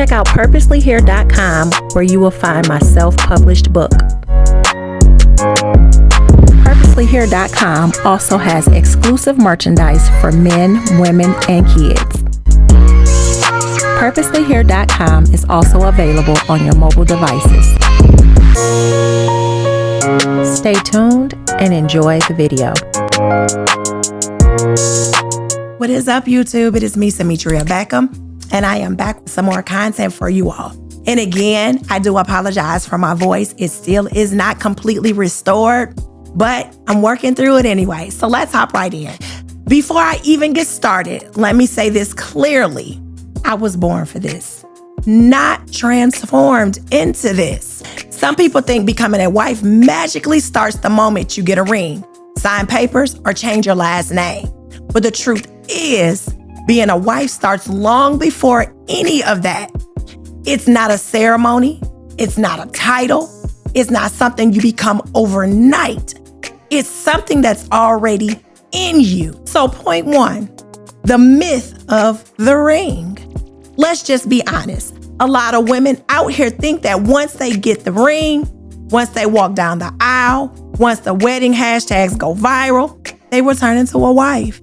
Check out purposelyhere.com where you will find my self-published book. Purposelyhere.com also has exclusive merchandise for men, women, and kids. Purposelyhere.com is also available on your mobile devices. Stay tuned and enjoy the video. What is up, YouTube? It is me, Demetria Beckham, and I am back with some more content for you all. And again, I do apologize for my voice. It still is not completely restored, but I'm working through it anyway. So let's hop right in. Before I even get started, let me say this clearly. I was born for this, not transformed into this. Some people think becoming a wife magically starts the moment you get a ring, sign papers, or change your last name. But the truth is, being a wife starts long before any of that. It's not a ceremony. It's not a title. It's not something you become overnight. It's something that's already in you. So point one, the myth of the ring. Let's just be honest. A lot of women out here think that once they get the ring, once they walk down the aisle, once the wedding hashtags go viral, they will turn into a wife.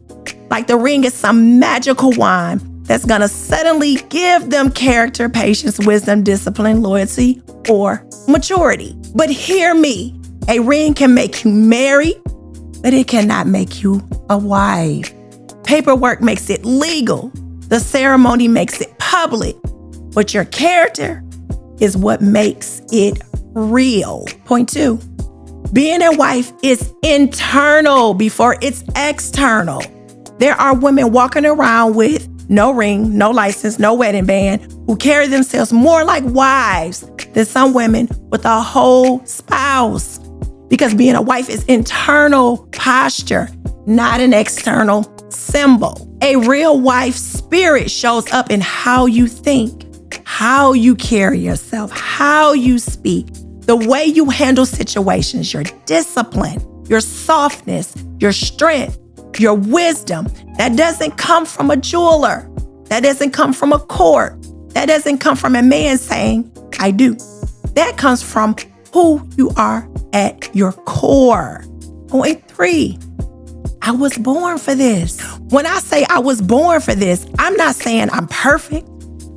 Like the ring is some magical wand that's gonna suddenly give them character, patience, wisdom, discipline, loyalty, or maturity. But hear me, a ring can make you married, but it cannot make you a wife. Paperwork makes it legal. The ceremony makes it public, but your character is what makes it real. Point two, being a wife is internal before it's external. There are women walking around with no ring, no license, no wedding band, who carry themselves more like wives than some women with a whole spouse. Because being a wife is internal posture, not an external symbol. A real wife's spirit shows up in how you think, how you carry yourself, how you speak, the way you handle situations, your discipline, your softness, your strength, your wisdom. That doesn't come from a jeweler. That doesn't come from a court. That doesn't come from a man saying, I do. That comes from who you are at your core. Point three, I was born for this. When I say I was born for this, I'm not saying I'm perfect.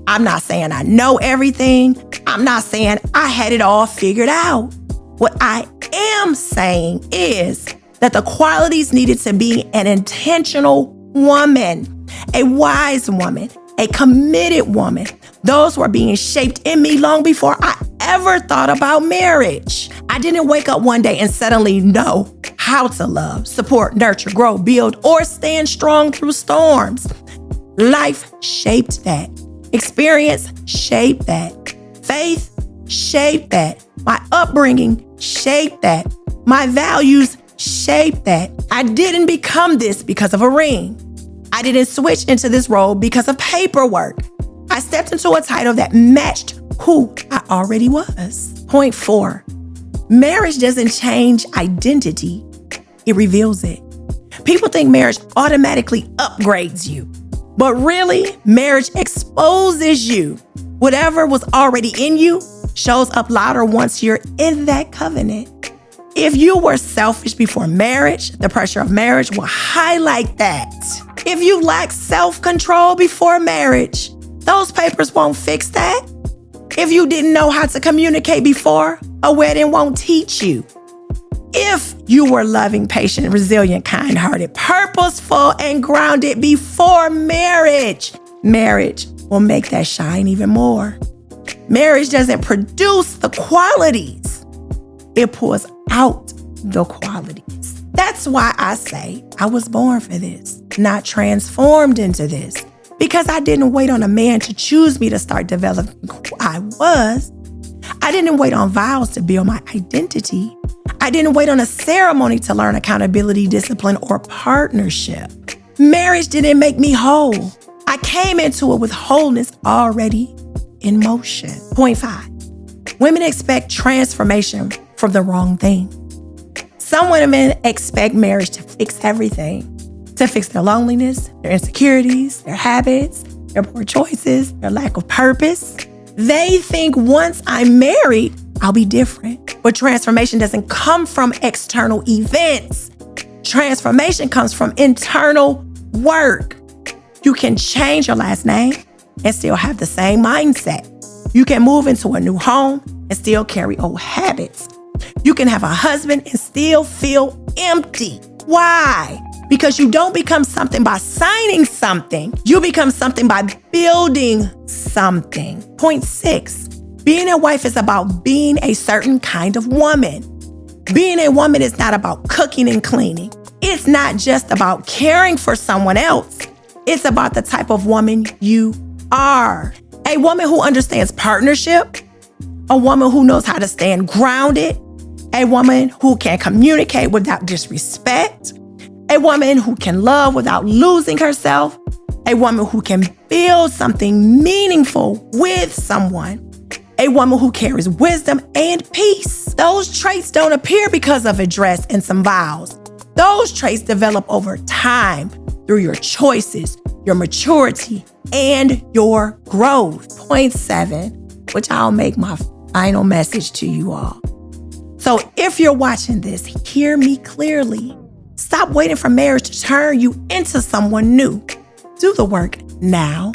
I'm not saying I know everything. I'm not saying I had it all figured out. What I am saying is that the qualities needed to be an intentional woman, a wise woman, a committed woman, those were being shaped in me long before I ever thought about marriage. I didn't wake up one day and suddenly know how to love, support, nurture, grow, build, or stand strong through storms. Life shaped that. Experience shaped that. Faith shaped that. My upbringing shaped that. My values shaped that. I didn't become this because of a ring. I didn't switch into this role because of paperwork. I stepped into a title that matched who I already was. Point four, marriage doesn't change identity. It reveals it. People think marriage automatically upgrades you, but really, marriage exposes you. Whatever was already in you shows up louder once you're in that covenant. If you were selfish before marriage, the pressure of marriage will highlight that. If you lack self-control before marriage, those papers won't fix that. If you didn't know how to communicate before, a wedding won't teach you. If you were loving, patient, resilient, kind-hearted, purposeful, and grounded before marriage, marriage will make that shine even more. Marriage doesn't produce the qualities. It pulls out the qualities. That's why I say I was born for this, not transformed into this. Because I didn't wait on a man to choose me to start developing who I was. I didn't wait on vows to build my identity. I didn't wait on a ceremony to learn accountability, discipline, or partnership. Marriage didn't make me whole. I came into it with wholeness already in motion. Point five, women expect transformation from the wrong thing. Some women expect marriage to fix everything, to fix their loneliness, their insecurities, their habits, their poor choices, their lack of purpose. They think once I'm married, I'll be different. But transformation doesn't come from external events. Transformation comes from internal work. You can change your last name and still have the same mindset. You can move into a new home and still carry old habits. You can have a husband and still feel empty. Why? Because you don't become something by signing something. You become something by building something. Point 6, being a wife is about being a certain kind of woman. Being a woman is not about cooking and cleaning. It's not just about caring for someone else. It's about the type of woman you are. A woman who understands partnership, a woman who knows how to stand grounded, a woman who can communicate without disrespect, a woman who can love without losing herself, a woman who can build something meaningful with someone, a woman who carries wisdom and peace. Those traits don't appear because of a dress and some vows. Those traits develop over time through your choices, your maturity, and your growth. Point 7, which I'll make my final message to you all. So if you're watching this, hear me clearly. Stop waiting for marriage to turn you into someone new. Do the work now.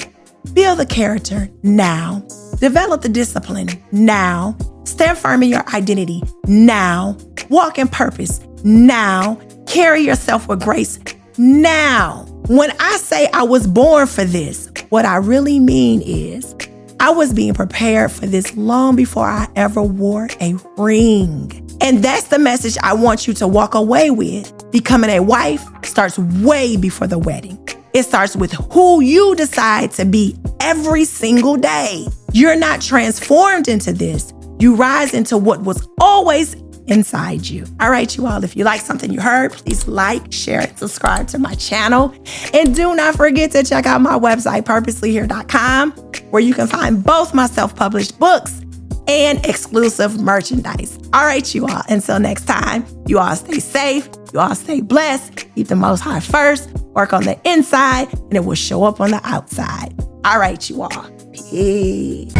Build the character now. Develop the discipline now. Stand firm in your identity now. Walk in purpose now. Carry yourself with grace now. When I say I was born for this, what I really mean is I was being prepared for this long before I ever wore a ring. And that's the message I want you to walk away with. Becoming a wife starts way before the wedding. It starts with who you decide to be every single day. You're not transformed into this. You rise into what was always inside you. All right, you all, if you like something you heard, please like, share, and subscribe to my channel. And do not forget to check out my website, purposelyhere.com, where you can find both my self-published books and exclusive merchandise. All right, you all, until next time, you all stay safe, you all stay blessed, keep the Most High first, work on the inside, and it will show up on the outside. All right, you all, peace.